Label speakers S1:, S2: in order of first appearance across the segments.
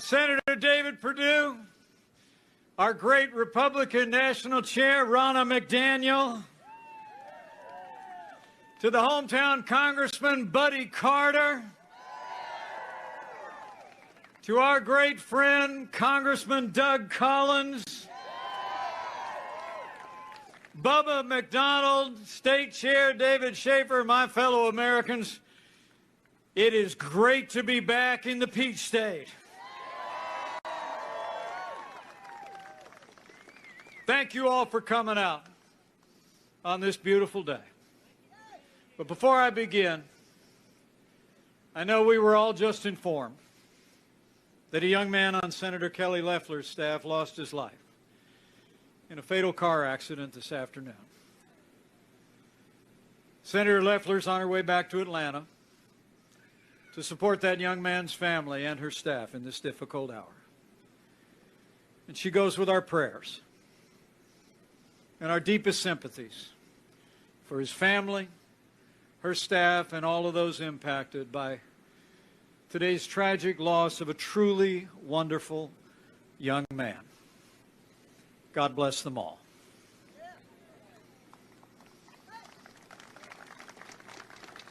S1: Senator David Perdue, our great Republican National Chair, Ronna McDaniel, to the hometown Congressman Buddy Carter, to our great friend Congressman Doug Collins, Bubba McDonald, State Chair David Schaefer, my fellow Americans, it is great to be back in the Peach State. Thank you all for coming out on this beautiful day. But before I begin, I know we were all just informed that a young man on Senator Kelly Loeffler's staff lost his life in a fatal car accident this afternoon. Senator Loeffler's on her way back to Atlanta to support that young man's family and her staff in this difficult hour. And she goes with our prayers and our deepest sympathies for his family, her staff, and all of those impacted by today's tragic loss of a truly wonderful young man. God bless them all.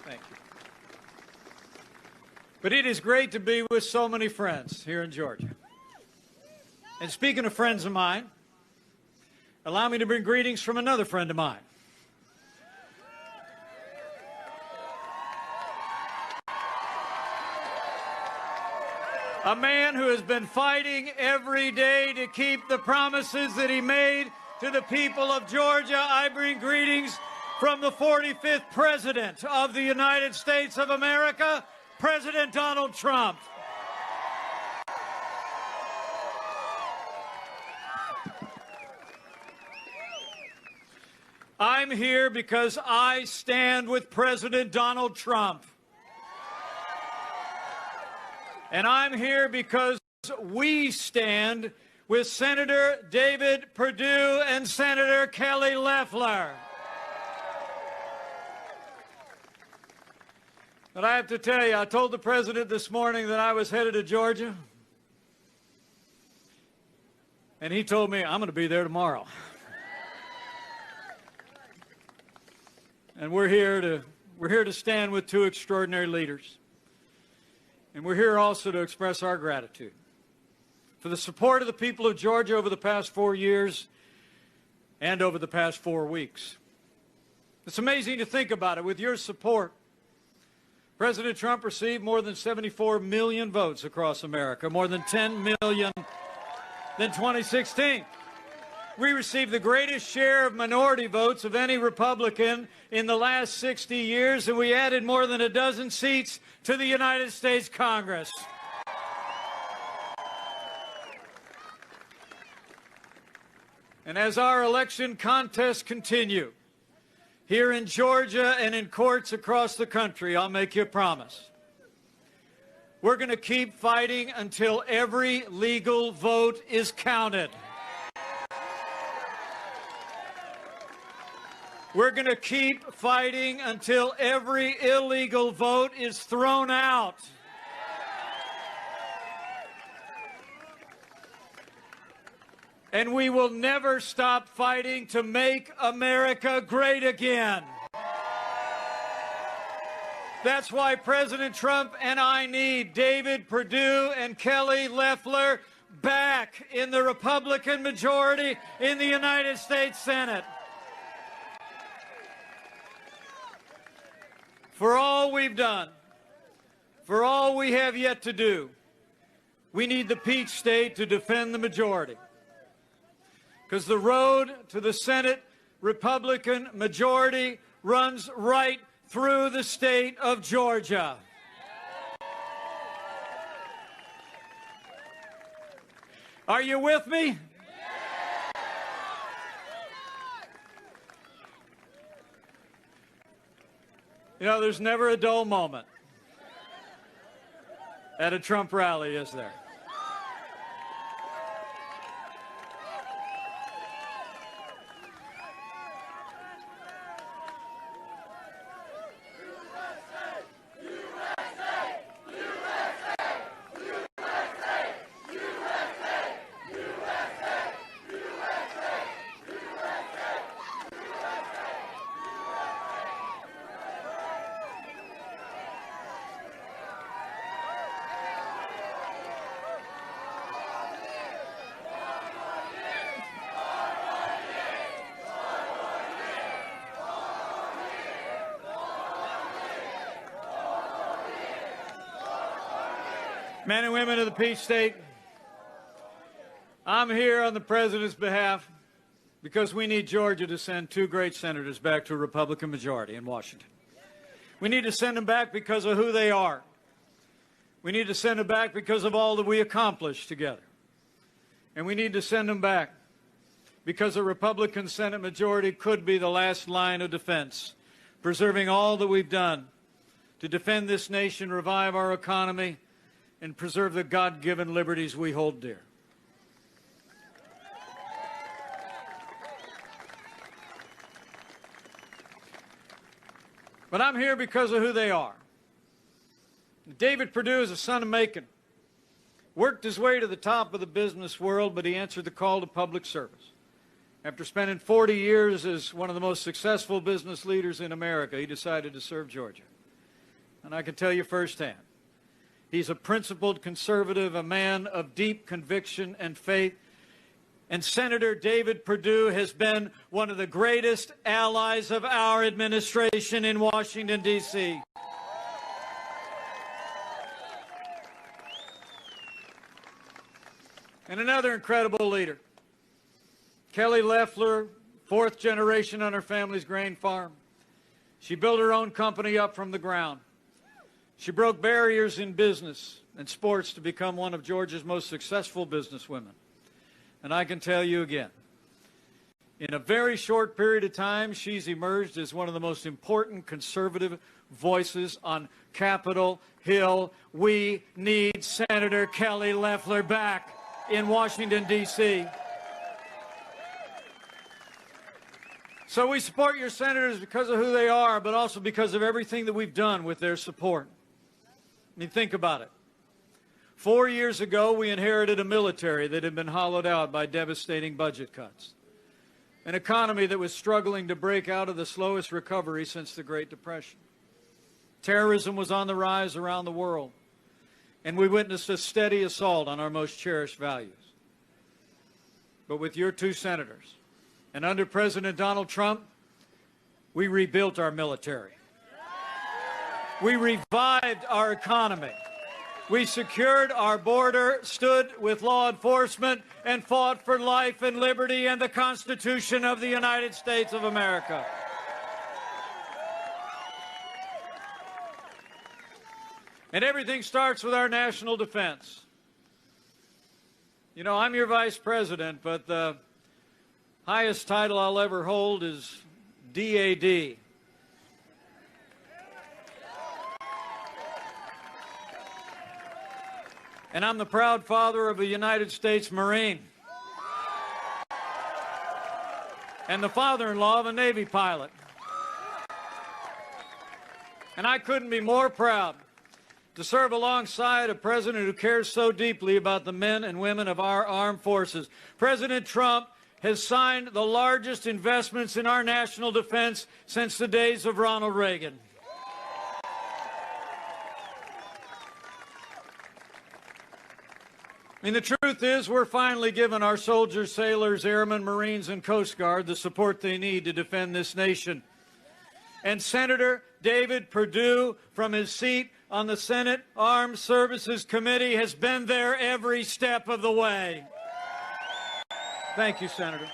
S1: Thank you. But it is great to be with so many friends here in Georgia. And speaking of friends of mine, allow me to bring greetings from another friend of mine. A man who has been fighting every day to keep the promises that he made to the people of Georgia. I bring greetings from the 45th President of the United States of America, President Donald Trump. I'm here because I stand with President Donald Trump. And I'm here because we stand with Senator David Perdue and Senator Kelly Loeffler. But I have to tell you, I told the President this morning that I was headed to Georgia. And he told me, I'm going to be there tomorrow. And we're here to stand with two extraordinary leaders. And we're here also to express our gratitude for the support of the people of Georgia over the past 4 years and over the past 4 weeks. It's amazing to think about it. With your support, President Trump received more than 74 million votes across America, more than 10 million than 2016. We received the greatest share of minority votes of any Republican in the last 60 years, and we added more than a dozen seats to the United States Congress. And as our election contests continue, here in Georgia and in courts across the country, I'll make you a promise. We're going to keep fighting until every legal vote is counted. We're going to keep fighting until every illegal vote is thrown out. And we will never stop fighting to make America great again. That's why President Trump and I need David Perdue and Kelly Loeffler back in the Republican majority in the United States Senate. For all we've done, for all we have yet to do, we need the Peach State to defend the majority. Because the road to the Senate Republican majority runs right through the state of Georgia. Are you with me? You know, there's never a dull moment at a Trump rally, is there? Men and women of the Peach State, I'm here on the President's behalf because we need Georgia to send two great senators back to a Republican majority in Washington. We need to send them back because of who they are. We need to send them back because of all that we accomplished together. And we need to send them back because a Republican Senate majority could be the last line of defense, preserving all that we've done to defend this nation, revive our economy, and preserve the God-given liberties we hold dear. But I'm here because of who they are. David Perdue is a son of Macon. Worked his way to the top of the business world, but he answered the call to public service. After spending 40 years as one of the most successful business leaders in America, he decided to serve Georgia. And I can tell you firsthand, he's a principled conservative, a man of deep conviction and faith. And Senator David Perdue has been one of the greatest allies of our administration in Washington, D.C. And another incredible leader, Kelly Loeffler, fourth generation on her family's grain farm. She built her own company up from the ground. She broke barriers in business and sports to become one of Georgia's most successful businesswomen. And I can tell you again, in a very short period of time, she's emerged as one of the most important conservative voices on Capitol Hill. We need Senator Kelly Loeffler back in Washington, D.C. So we support your senators because of who they are, but also because of everything that we've done with their support. I mean, think about it. 4 years ago, we inherited a military that had been hollowed out by devastating budget cuts, an economy that was struggling to break out of the slowest recovery since the Great Depression. Terrorism was on the rise around the world, and we witnessed a steady assault on our most cherished values. But with your two senators, and under President Donald Trump, we rebuilt our military. We revived our economy. We secured our border, stood with law enforcement, and fought for life and liberty and the Constitution of the United States of America. And everything starts with our national defense. You know, I'm your vice president, but the highest title I'll ever hold is DAD. And I'm the proud father of a United States Marine and the father-in-law of a Navy pilot. And I couldn't be more proud to serve alongside a president who cares so deeply about the men and women of our armed forces. President Trump has signed the largest investments in our national defense since the days of Ronald Reagan. I mean, the truth is, we're finally giving our soldiers, sailors, airmen, Marines, and Coast Guard the support they need to defend this nation. And Senator David Perdue, from his seat on the Senate Armed Services Committee, has been there every step of the way. Thank you, Senator.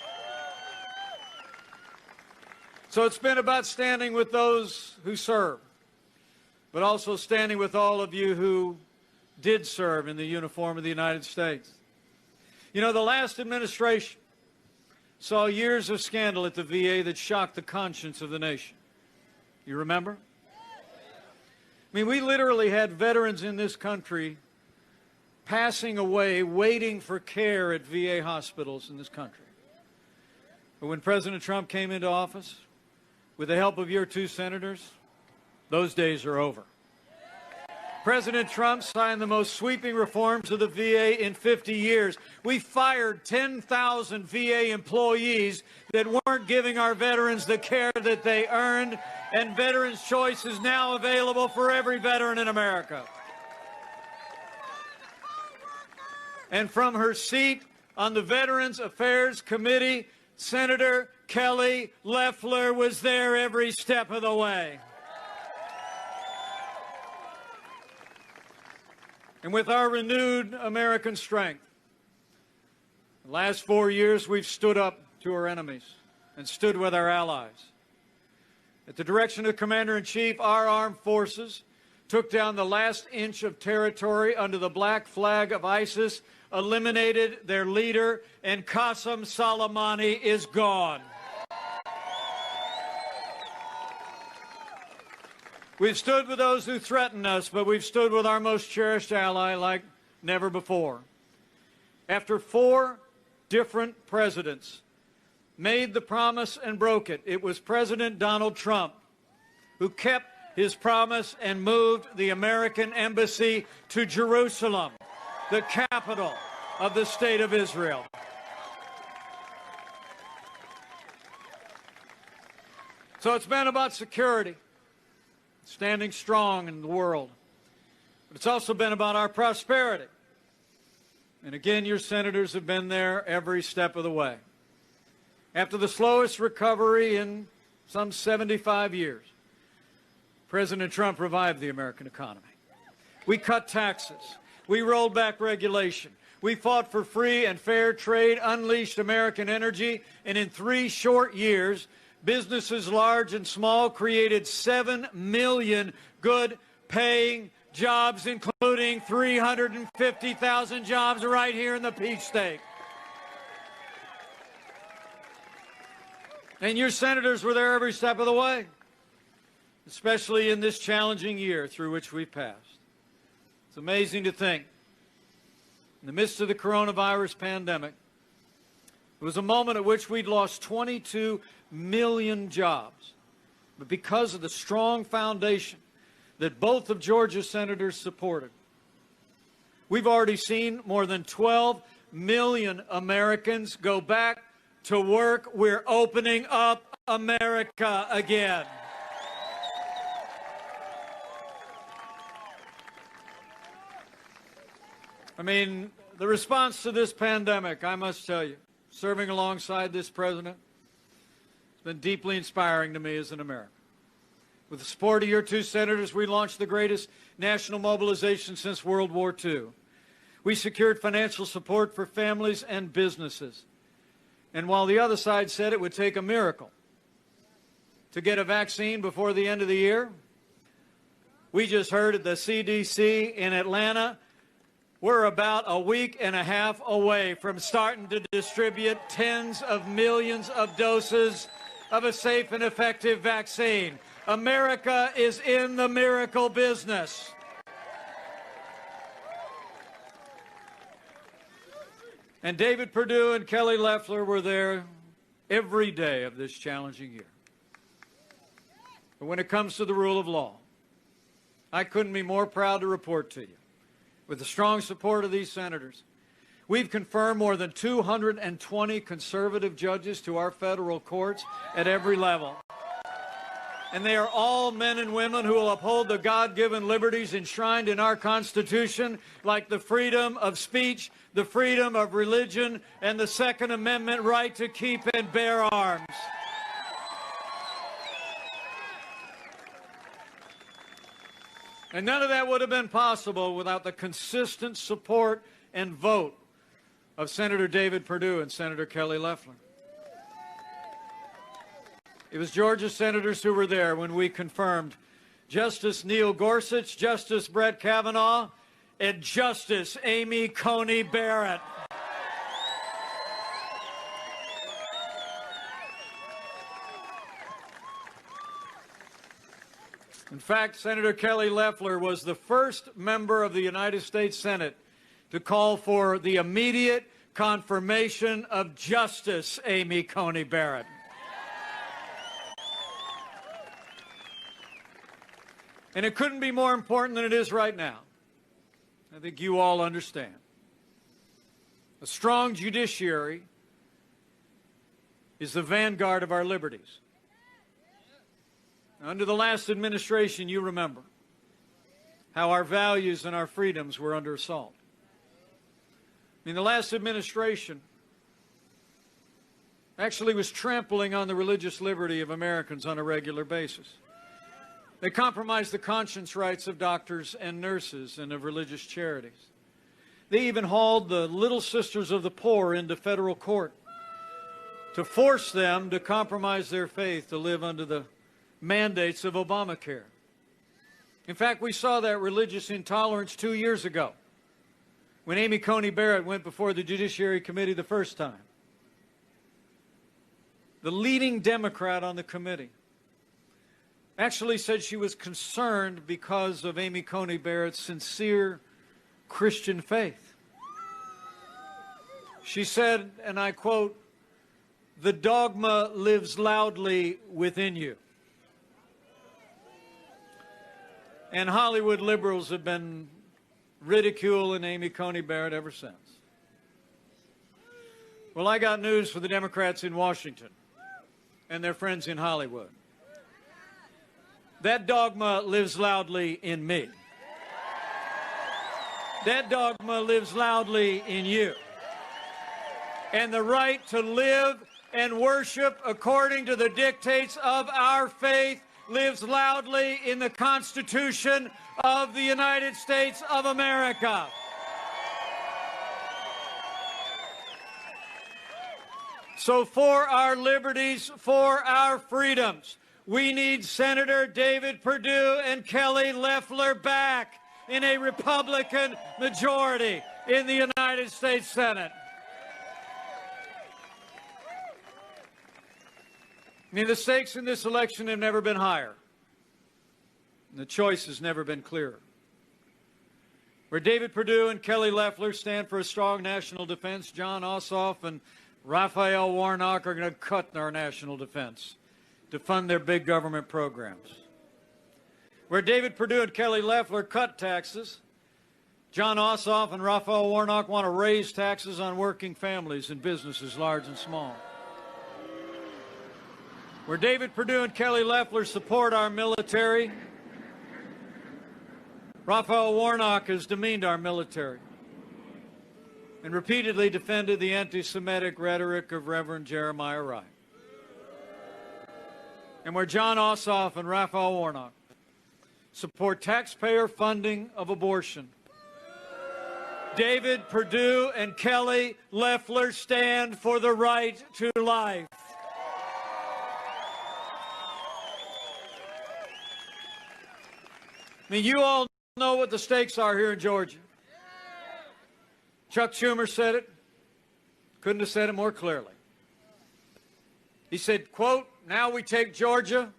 S1: So it's been about standing with those who serve, but also standing with all of you who did serve in the uniform of the United States. You know, the last administration saw years of scandal at the VA that shocked the conscience of the nation. You remember? I mean, we literally had veterans in this country passing away, waiting for care at VA hospitals in this country. But when President Trump came into office, with the help of your two senators, those days are over. President Trump signed the most sweeping reforms of the VA in 50 years. We fired 10,000 VA employees that weren't giving our veterans the care that they earned, and Veterans Choice is now available for every veteran in America. And from her seat on the Veterans Affairs Committee, Senator Kelly Loeffler was there every step of the way. And with our renewed American strength, the last 4 years we've stood up to our enemies and stood with our allies. At the direction of the Commander-in-Chief, our armed forces took down the last inch of territory under the black flag of ISIS, eliminated their leader, and Qasem Soleimani is gone. We've stood with those who threaten us, but we've stood with our most cherished ally like never before. After 4 different presidents made the promise and broke it, it was President Donald Trump who kept his promise and moved the American embassy to Jerusalem, the capital of the State of Israel. So it's been about security, standing strong in the world. But it's also been about our prosperity. And again, your senators have been there every step of the way. After the slowest recovery in some 75 years, President Trump revived the American economy. We cut taxes. We rolled back regulation. We fought for free and fair trade, unleashed American energy, and in 3 short years, businesses large and small created 7 million good-paying jobs, including 350,000 jobs right here in the Peach State. And your senators were there every step of the way, especially in this challenging year through which we've passed. It's amazing to think, in the midst of the coronavirus pandemic, it was a moment at which we'd lost 22 million jobs. But because of the strong foundation that both of Georgia's senators supported, we've already seen more than 12 million Americans go back to work. We're opening up America again. I mean, the response to this pandemic, I must tell you, serving alongside this president, has been deeply inspiring to me as an American. With the support of your 2 senators, we launched the greatest national mobilization since World War II. We secured financial support for families and businesses. And while the other side said it would take a miracle to get a vaccine before the end of the year, we just heard at the CDC in Atlanta, we're about a week and a half away from starting to distribute tens of millions of doses of a safe and effective vaccine. America is in the miracle business. And David Perdue and Kelly Loeffler were there every day of this challenging year. But when it comes to the rule of law, I couldn't be more proud to report to you, with the strong support of these senators, we've confirmed more than 220 conservative judges to our federal courts at every level. And they are all men and women who will uphold the God-given liberties enshrined in our Constitution, like the freedom of speech, the freedom of religion, and the Second Amendment right to keep and bear arms. And none of that would have been possible without the consistent support and vote of Senator David Perdue and Senator Kelly Loeffler. It was Georgia senators who were there when we confirmed Justice Neil Gorsuch, Justice Brett Kavanaugh, and Justice Amy Coney Barrett. In fact, Senator Kelly Loeffler was the first member of the United States Senate to call for the immediate confirmation of Justice Amy Coney Barrett. And it couldn't be more important than it is right now. I think you all understand. A strong judiciary is the vanguard of our liberties. Under the last administration, you remember how our values and our freedoms were under assault. I mean, the last administration actually was trampling on the religious liberty of Americans on a regular basis. They compromised the conscience rights of doctors and nurses and of religious charities. They even hauled the Little Sisters of the Poor into federal court to force them to compromise their faith to live under the mandates of Obamacare. In fact, we saw that religious intolerance 2 years ago when Amy Coney Barrett went before the Judiciary Committee the first time. The leading Democrat on the committee actually said she was concerned because of Amy Coney Barrett's sincere Christian faith. She said, and I quote, "The dogma lives loudly within you." And Hollywood liberals have been ridiculing Amy Coney Barrett ever since. Well, I got news for the Democrats in Washington and their friends in Hollywood. That dogma lives loudly in me. That dogma lives loudly in you. And the right to live and worship according to the dictates of our faith lives loudly in the Constitution of the United States of America. So for our liberties, for our freedoms, we need Senator David Perdue and Kelly Loeffler back in a Republican majority in the United States Senate. I mean, the stakes in this election have never been higher. And the choice has never been clearer. Where David Perdue and Kelly Loeffler stand for a strong national defense, John Ossoff and Raphael Warnock are going to cut our national defense to fund their big government programs. Where David Perdue and Kelly Loeffler cut taxes, John Ossoff and Raphael Warnock want to raise taxes on working families and businesses large and small. Where David Perdue and Kelly Loeffler support our military, Raphael Warnock has demeaned our military and repeatedly defended the anti-Semitic rhetoric of Reverend Jeremiah Wright. And where John Ossoff and Raphael Warnock support taxpayer funding of abortion, David Perdue and Kelly Loeffler stand for the right to life. I mean, you all know what the stakes are here in Georgia. Chuck Schumer said it. Couldn't have said it more clearly. He said, quote, "Now we take Georgia,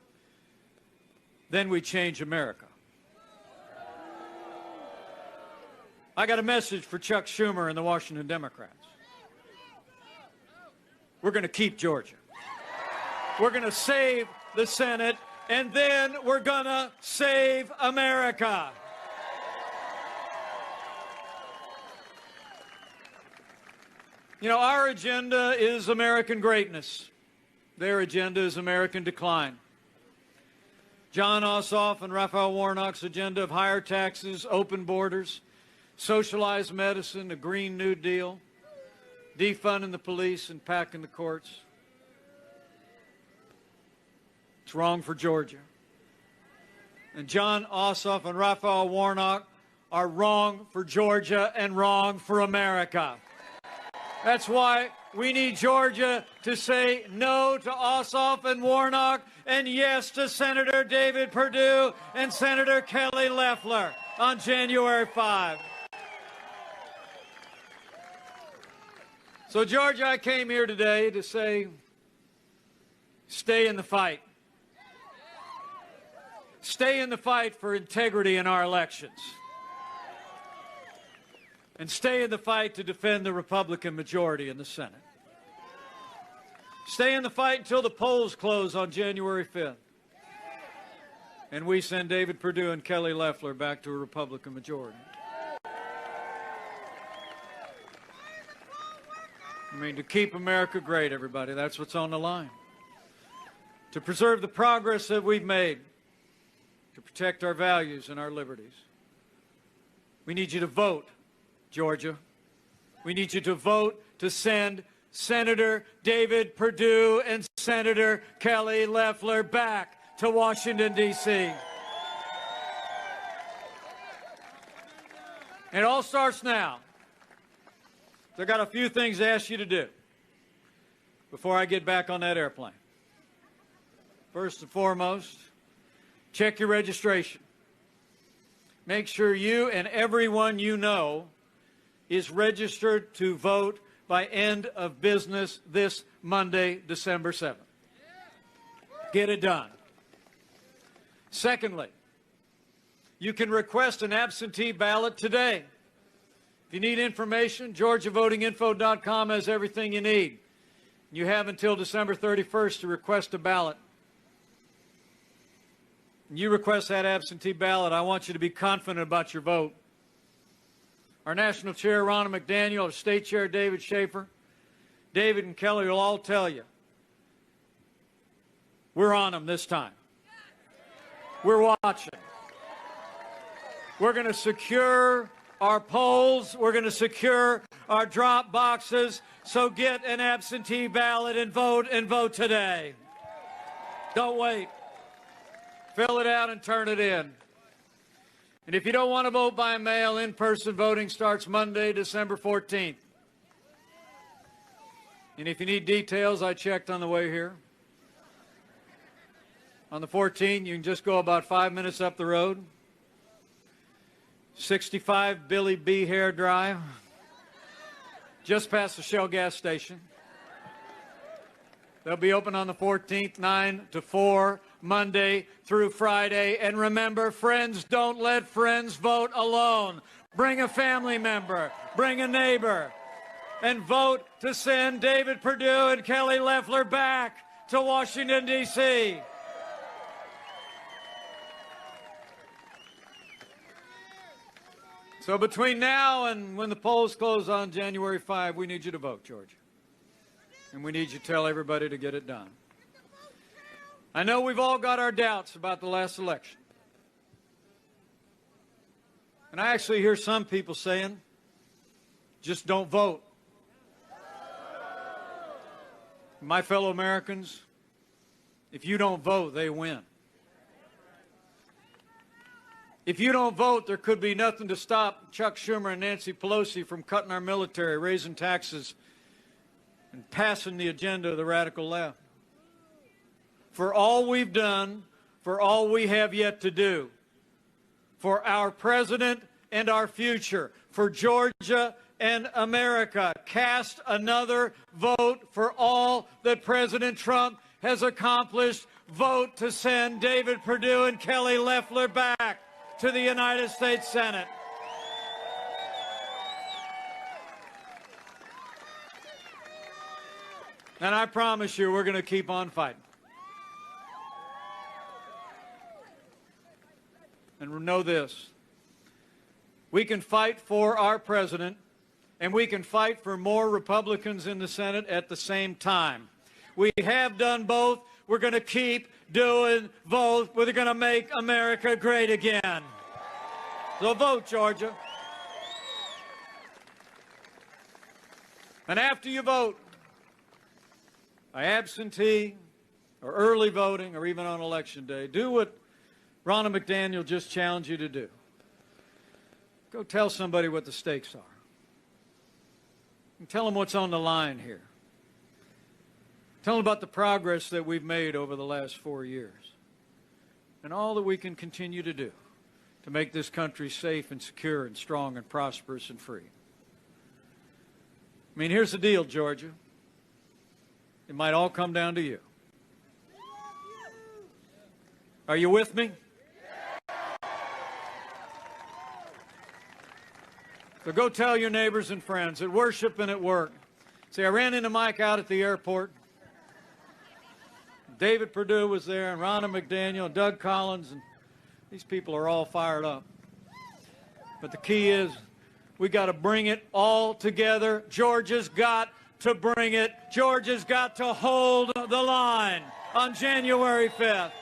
S1: then we change America." I got a message for Chuck Schumer and the Washington Democrats. We're going to keep Georgia. We're going to save the Senate, and then we're going to save America. You know, our agenda is American greatness. Their agenda is American decline. John Ossoff and Raphael Warnock's agenda of higher taxes, open borders, socialized medicine, a Green New Deal, defunding the police and packing the courts. It's wrong for Georgia. And John Ossoff and Raphael Warnock are wrong for Georgia and wrong for America. That's why we need Georgia to say no to Ossoff and Warnock and yes to Senator David Perdue and Senator Kelly Loeffler on January 5. So, Georgia, I came here today to say, stay in the fight. Stay in the fight for integrity in our elections. And stay in the fight to defend the Republican majority in the Senate. Stay in the fight until the polls close on January 5th. And we send David Perdue and Kelly Loeffler back to a Republican majority. I mean, to keep America great, everybody, that's what's on the line. To preserve the progress that we've made, to protect our values and our liberties. We need you to vote, Georgia. We need you to vote to send Senator David Perdue and Senator Kelly Loeffler back to Washington, D.C. And it all starts now. So I've got a few things to ask you to do before I get back on that airplane. First and foremost, check your registration. Make sure you and everyone you know is registered to vote by end of business this Monday, December 7th. Get it done. Secondly, you can request an absentee ballot today. If you need information, GeorgiaVotingInfo.com has everything you need. You have until December 31st to request a ballot. When you request that absentee ballot, I want you to be confident about your vote. Our National Chair, Ronna McDaniel, our State Chair, David Schaefer, David and Kelly will all tell you, we're on them this time. We're watching. We're going to secure our polls. We're going to secure our drop boxes. So get an absentee ballot and vote today. Don't wait. Fill it out and turn it in. And if you don't want to vote by mail, in-person voting starts Monday, December 14th. And if you need details, I checked on the way here. On the 14th, you can just go about 5 minutes up the road. 65 Billy B. Hare Drive, just past the Shell gas station. They'll be open on the 14th, 9 to 4, Monday through Friday. And remember, friends, don't let friends vote alone. Bring a family member, bring a neighbor, and vote to send David Perdue and Kelly Loeffler back to Washington, D.C. So between now and when the polls close on January 5, we need you to vote, Georgia. And we need you to tell everybody to get it done. I know we've all got our doubts about the last election. And I actually hear some people saying, just don't vote. My fellow Americans, if you don't vote, they win. If you don't vote, there could be nothing to stop Chuck Schumer and Nancy Pelosi from cutting our military, raising taxes, and passing the agenda of the radical left. For all we've done, for all we have yet to do, for our president and our future, for Georgia and America, cast another vote for all that President Trump has accomplished. Vote to send David Perdue and Kelly Loeffler back to the United States Senate. And I promise you, we're going to keep on fighting. And know this, we can fight for our president, and we can fight for more Republicans in the Senate at the same time. We have done both. We're going to keep doing both. We're going to make America great again. So vote, Georgia. And after you vote, by absentee or early voting or even on Election Day, do what Ronna McDaniel just challenged you to do. Go tell somebody what the stakes are. And tell them what's on the line here. Tell them about the progress that we've made over the last 4 years and all that we can continue to do to make this country safe and secure and strong and prosperous and free. I mean, here's the deal, Georgia. It might all come down to you. Are you with me? So go tell your neighbors and friends at worship and at work. See, I ran into Mike out at the airport. David Perdue was there, and Ronna McDaniel, and Doug Collins, and these people are all fired up. But the key is we got to bring it all together. Georgia's got to bring it. Georgia's got to hold the line on January 5th.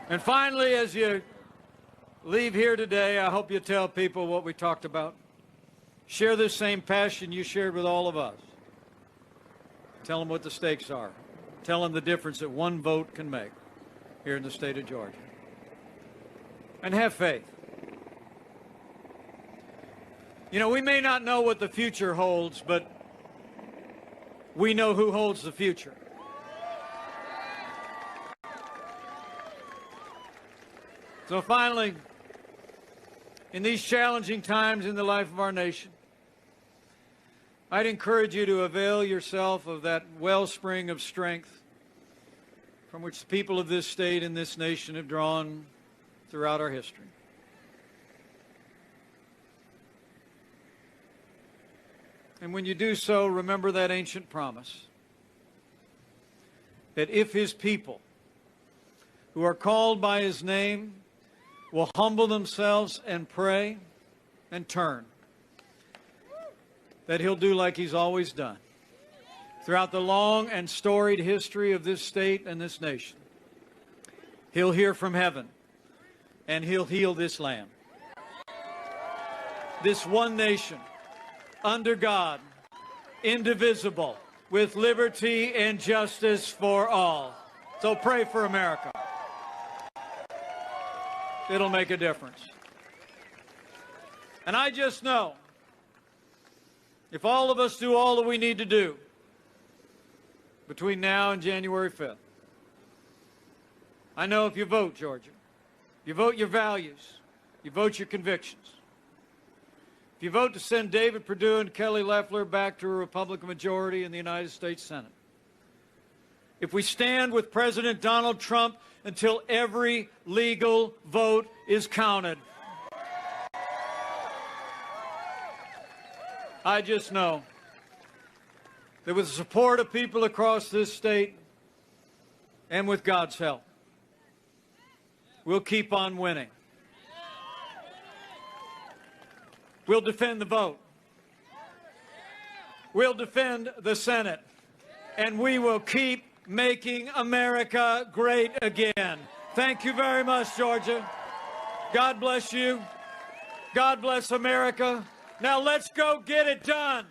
S1: And finally, as you leave here today, I hope you tell people what we talked about. Share this same passion you shared with all of us. Tell them what the stakes are. Tell them the difference that one vote can make here in the state of Georgia. And have faith. You know, we may not know what the future holds, but we know who holds the future. So finally, in these challenging times in the life of our nation, I'd encourage you to avail yourself of that wellspring of strength from which the people of this state and this nation have drawn throughout our history. And when you do so, remember that ancient promise that if his people who are called by his name will humble themselves and pray and turn, that he'll do like he's always done throughout the long and storied history of this state and this nation. He'll hear from heaven and he'll heal this land. This one nation, under God, indivisible, with liberty and justice for all. So pray for America. It'll make a difference. And I just know, if all of us do all that we need to do between now and January 5th, I know if you vote, Georgia, you vote your values, you vote your convictions. If you vote to send David Perdue and Kelly Loeffler back to a Republican majority in the United States Senate. If we stand with President Donald Trump until every legal vote is counted. I just know that with the support of people across this state and with God's help, we'll keep on winning. We'll defend the vote. We'll defend the Senate. And we will keep making America great again. Thank you very much, Georgia. God bless you. God bless America. Now let's go get it done.